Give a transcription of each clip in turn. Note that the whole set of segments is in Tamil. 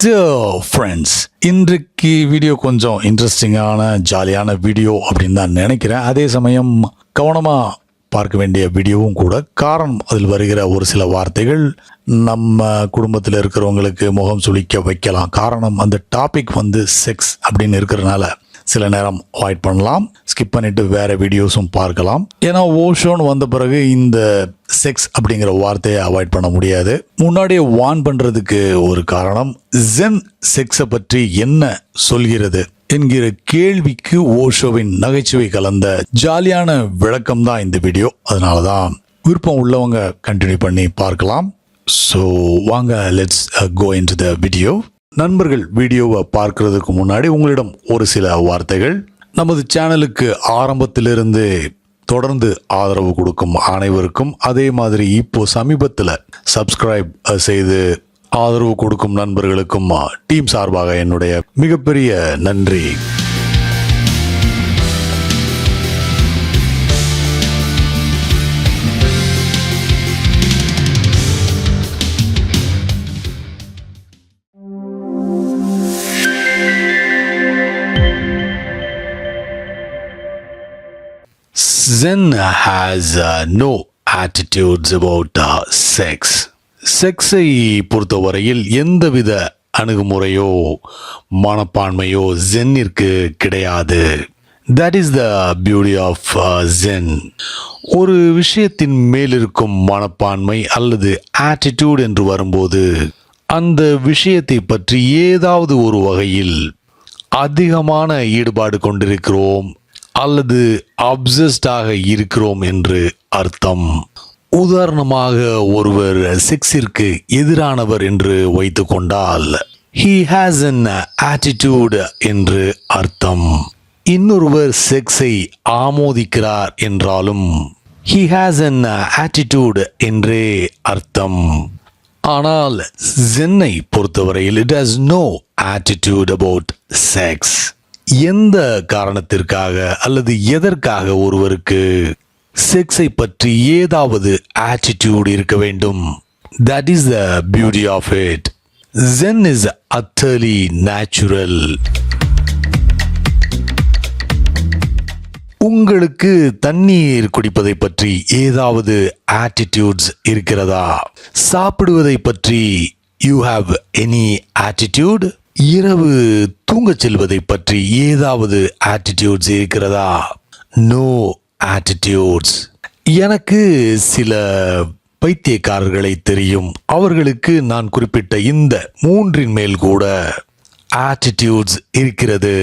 ஃப்ரெண்ட்ஸ், இன்றைக்கு வீடியோ கொஞ்சம் இன்ட்ரெஸ்டிங்கான ஜாலியான வீடியோ அப்படின்னு தான் நினைக்கிறேன். அதே சமயம் கவனமாக பார்க்க வேண்டிய வீடியோவும் கூட. காரணம், அதில் வருகிற ஒரு சில வார்த்தைகள் நம்ம குடும்பத்தில் இருக்கிறவங்களுக்கு முகம் சுளிக்க வைக்கலாம். காரணம், அந்த டாபிக் செக்ஸ் அப்படின்னு இருக்கிறதுனால சில நேரம் அவாய்ட் பண்ணலாம், ஸ்கிப் பண்ணிட்டு வேற வீடியோஸும் பார்க்கலாம். ஏன்னா ஓஷோன்னு வந்த பிறகு இந்த செக்ஸ் அப்படிங்கிற வார்த்தையை அவாய்ட் பண்ண முடியாது. முன்னாடியே வார்ன் பண்றதுக்கு ஒரு காரணம், ஜென் செக்ஸை பற்றி என்ன சொல்கிறது என்கிற கேள்விக்கு ஓஷோவின் நகைச்சுவை கலந்த ஜாலியான விளக்கம் தான் இந்த வீடியோ. அதனால தான் விருப்பம் உள்ளவங்க கண்டினியூ பண்ணி பார்க்கலாம். ஸோ வாங்க, let's go into the video. நண்பர்கள், வீடியோவை பார்க்கறதுக்கு முன்னாடி உங்களிடம் ஒரு சில வார்த்தைகள். நமது சேனலுக்கு ஆரம்பத்திலிருந்து தொடர்ந்து ஆதரவு கொடுக்கும் அனைவருக்கும், அதே மாதிரி இப்போ சமீபத்தில் சப்ஸ்கிரைப் செய்து ஆதரவு கொடுக்கும் நண்பர்களுக்கும் டீம் சார்பாக என்னுடைய மிகப்பெரிய நன்றி. Zen has no attitudes about sex. செக்ஸை பொறுத்தவரையில் எந்தவித அணுகுமுறையோ மனப்பான்மையோ ஜென்னிற்கு கிடையாது. That is the beauty of Zen. ஒரு விஷயத்தின் மேலிருக்கும் மனப்பான்மை அல்லது ஆட்டிடியூட் என்று வரும்போது, அந்த விஷயத்தை பற்றி ஏதாவது ஒரு வகையில் அதிகமான ஈடுபாடு கொண்டிருக்கிறோம் அல்லது அப்சஸ்டாக இருக்கிறோம் என்று அர்த்தம். உதாரணமாக, ஒருவர் செக்ஸிற்கு எதிரானவர் என்று வைத்துக் கொண்டால் he has an attitude என்று அர்த்தம். இன்னொருவர் செக்ஸை ஆமோதிக்கிறார் என்றாலும் he has an attitude என்றே அர்த்தம். ஆனால் ஜென்னை பொறுத்தவரையில் it has no attitude about sex. எந்த காரணத்திற்காக அல்லது எதற்காக ஒருவருக்கு செக்ஸை பற்றி ஏதாவது ஆட்டிடியூட் இருக்க வேண்டும்? That is the beauty of it. Zen is utterly natural. உங்களுக்கு தண்ணீர் குடிப்பதை பற்றி ஏதாவது ஆட்டிடியூட்ஸ் இருக்கிறதா? சாப்பிடுவதை பற்றி you have any attitude? இரவு தூங்கச் செல்வதை பற்றி ஏதாவது ஆட்டிடியூட்ஸ் இருக்கிறதா? No attitudes. எனக்கு சில பைத்தியக்காரர்களை தெரியும். அவர்களுக்கு நான் குறிப்பிட்ட இந்த மூன்றின் மேல் கூட ஆட்டிடியூட்ஸ் இருக்கிறது.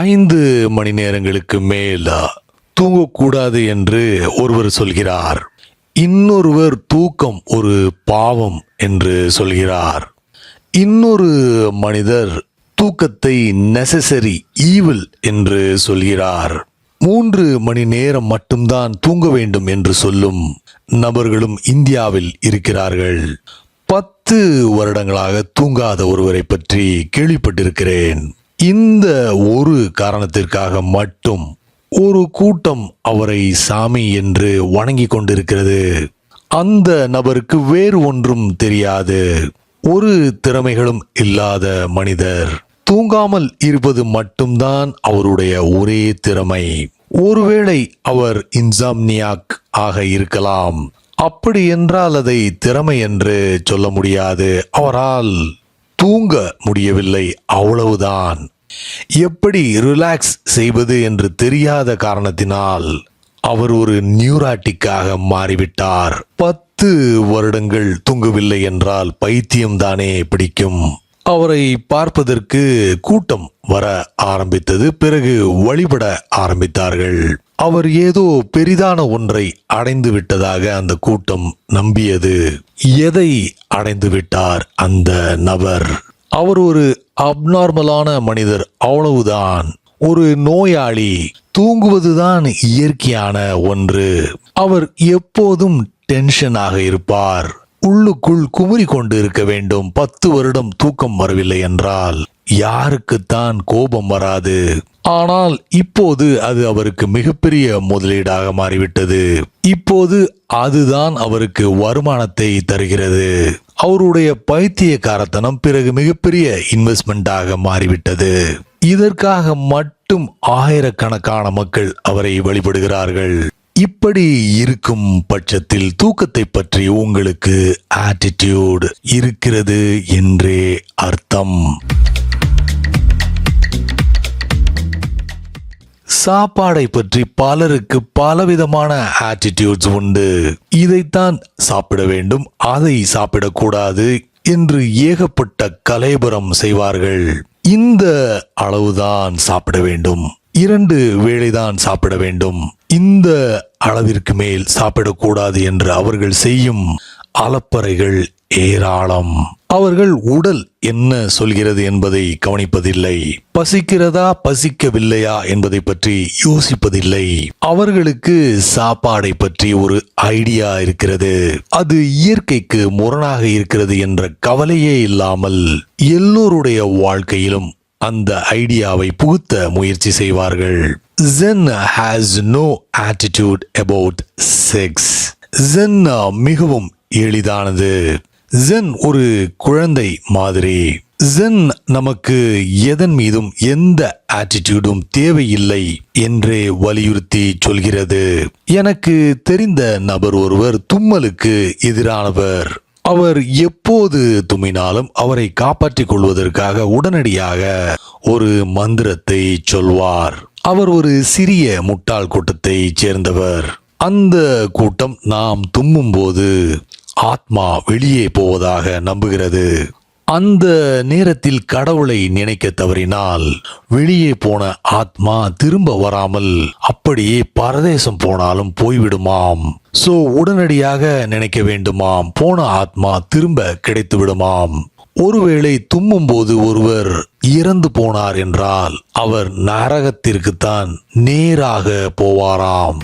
5 மணி நேரங்களுக்கு மேல் தூங்கக்கூடாது என்று ஒருவர் சொல்கிறார். இன்னொருவர் தூக்கம் ஒரு பாவம் என்று சொல்கிறார். இன்னொரு மனிதர் தூக்கத்தை நெசசரி ஈவில் என்று சொல்கிறார். 3 மணி நேரம் மட்டும்தான் தூங்க வேண்டும் என்று சொல்லும் நபர்களும் இந்தியாவில் இருக்கிறார்கள். 10 வருடங்களாக தூங்காத ஒருவரை பற்றி கேள்விப்பட்டிருக்கிறேன். இந்த ஒரு காரணத்திற்காக மட்டும் ஒரு கூட்டம் அவரை சாமி என்று வணங்கி கொண்டிருக்கிறது. அந்த நபருக்கு வேறு ஒன்றும் தெரியாது. ஒரு திறமைகளும் இல்லாத மனிதர். தூங்காமல் இருப்பது மட்டும்தான் அவருடைய ஒரே திறமை. ஒருவேளை அவர் இன்சாம்னியாக் ஆக இருக்கலாம். அப்படி என்றால் அதை திறமை என்று சொல்ல முடியாது. அவரால் தூங்க முடியவில்லை, அவ்வளவுதான். எப்படி ரிலாக்ஸ் செய்வது என்று தெரியாத காரணத்தினால் அவர் ஒரு நியூராட்டிக்காக மாறிவிட்டார். 10 வருடங்கள் தூங்கவில்லை என்றால் பைத்தியம்தானே பிடிக்கும். அவரை பார்ப்பதற்கு கூட்டம் வர ஆரம்பித்தது. பிறகு வழிபட ஆரம்பித்தார்கள். அவர் ஏதோ பெரிதான ஒன்றை அடைந்து விட்டதாக அந்த கூட்டம் நம்பியது. எதை அடைந்து விட்டார் அந்த நபர்? அவர் ஒரு அப்நார்மலான மனிதர், அவ்வளவுதான். ஒரு நோயாளி. தூங்குவதுதான் இயற்கையான ஒன்று. அவர் எப்போதும் டென்ஷனாக இருப்பார். உள்ளுக்குள் குமுறி கொண்டு இருக்க வேண்டும். 10 வருடம் தூக்கம் வரவில்லை என்றால் யாருக்குத்தான் கோபம் வராது? ஆனால் இப்போது அது அவருக்கு மிகப்பெரிய முதலீடாக மாறிவிட்டது. இப்போது அதுதான் அவருக்கு வருமானத்தை தருகிறது. அவருடைய பைத்தியக்காரத்தனம் பிறகு மிகப்பெரிய இன்வெஸ்ட்மெண்டாக மாறிவிட்டது. இதற்காக மட்டும் ஆயிரக்கணக்கான மக்கள் அவரை வழிபடுகிறார்கள். இப்படி இருக்கும் பட்சத்தில் தூக்கத்தை பற்றி உங்களுக்கு ஆட்டிடியூட் இருக்கிறது என்றே அர்த்தம். சாப்பாடை பற்றி பலருக்கு பலவிதமான ஆட்டிடியூட்ஸ் உண்டு. இதைத்தான் சாப்பிட வேண்டும், அதை சாப்பிடக்கூடாது என்று ஏகப்பட்ட கலேபரம் செய்வார்கள். இந்த அளவுதான் சாப்பிட வேண்டும், 2 வேளைதான் சாப்பிட வேண்டும், இந்த அளவிற்கு மேல் சாப்பிடக்கூடாது என்று அவர்கள் செய்யும் அலப்பறைகள் ஏராளம். அவர்கள் உடல் என்ன சொல்கிறது என்பதை கவனிப்பதில்லை. பசிக்கிறதா பசிக்கவில்லையா என்பதை பற்றி யோசிப்பதில்லை. அவர்களுக்கு சாப்பாடை பற்றி ஒரு ஐடியா இருக்கிறது, அது இயற்கைக்கு முரணாக இருக்கிறது என்ற கவலையே இல்லாமல் எல்லோருடைய வாழ்க்கையிலும் அந்த ஐடியாவை புகுத்த முயற்சி செய்வார்கள். Zen has no attitude about sex. Zen மிகவும் எளிதானது. Zen ஒரு குழந்தை மாதிரி. Zen நமக்கு எதன் மீதும் எந்த ஆட்டிடியூடும் தேவையில்லை என்றே வலியுறுத்தி சொல்கிறது. எனக்கு தெரிந்த நபர் ஒருவர் தும்மலுக்கு எதிரானவர். அவர் எப்போது தும்மினாலும் அவரை காப்பாற்றிக் கொள்வதற்காக உடனடியாக ஒரு மந்திரத்தை சொல்வார். அவர் ஒரு சிறிய முட்டாள் கூட்டத்தை சேர்ந்தவர். அந்த கூட்டம் நாம் தும்மும் போது ஆத்மா வெளியே போவதாக நம்புகிறது. அந்த நேரத்தில் கடவுளை நினைக்க தவறினால் வெளியே போன ஆத்மா திரும்ப வராமல் அப்படியே பரதேசம் போனாலும் போய்விடுமாம். சோ உடனடியாக நினைக்க வேண்டுமாம், போன ஆத்மா திரும்ப கிடைத்து விடுமாம். ஒருவேளை தும்மும் போது ஒருவர் இறந்து போனார் என்றால் அவர் நரகத்திற்குத்தான் நேராக போவாராம்.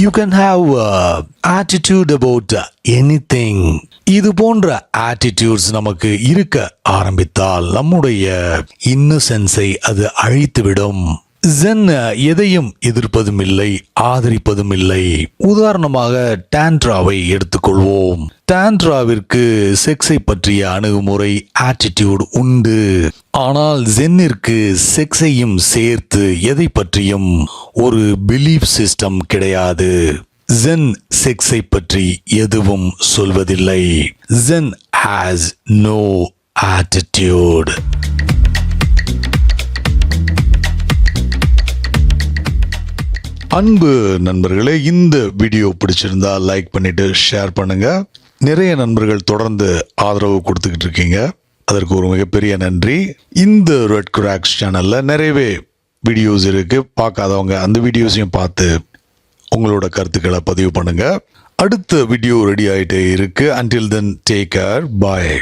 You can have attitude about anything. இது போன்ற attitudes நமக்கு இருக்க ஆரம்பித்தால் நம்முடைய இன்னசென்ஸை அது அழித்துவிடும். Zen எதையும் எதிர்ப்பதும் இல்லை, ஆதரிப்பதும் இல்லை. உதாரணமாக டான்ட்ராவை எடுத்துக்கொள்வோம். டான்ட்ராவிற்கு செக்ஸை பற்றிய அணுகுமுறை ஆட்டிடியூட் உண்டு. ஆனால் ஜென்னிற்கு செக்ஸையும் சேர்த்து எதை பற்றியும் ஒரு பிலீஃப் சிஸ்டம் கிடையாது. ஜென் செக்ஸை பற்றி எதுவும் சொல்வதில்லை. Zen has no attitude. அன்பு நண்பர்களே, இந்த வீடியோ பிடிச்சிருந்தா லைக் பண்ணிட்டு ஷேர் பண்ணுங்க. நிறைய நண்பர்கள் தொடர்ந்து ஆதரவு கொடுத்துக்கிட்டு இருக்கீங்க, அதற்கு ஒரு மிகப்பெரிய நன்றி. இந்த ரெட் கிராக்ஸ் சேனல்ல நிறையவே வீடியோஸ் இருக்கு, பார்க்காதவங்க அந்த வீடியோஸையும் பார்த்து உங்களோட கருத்துக்களை பதிவு பண்ணுங்க. அடுத்த வீடியோ ரெடி ஆயிட்டே இருக்கு. Until then, take care. Bye.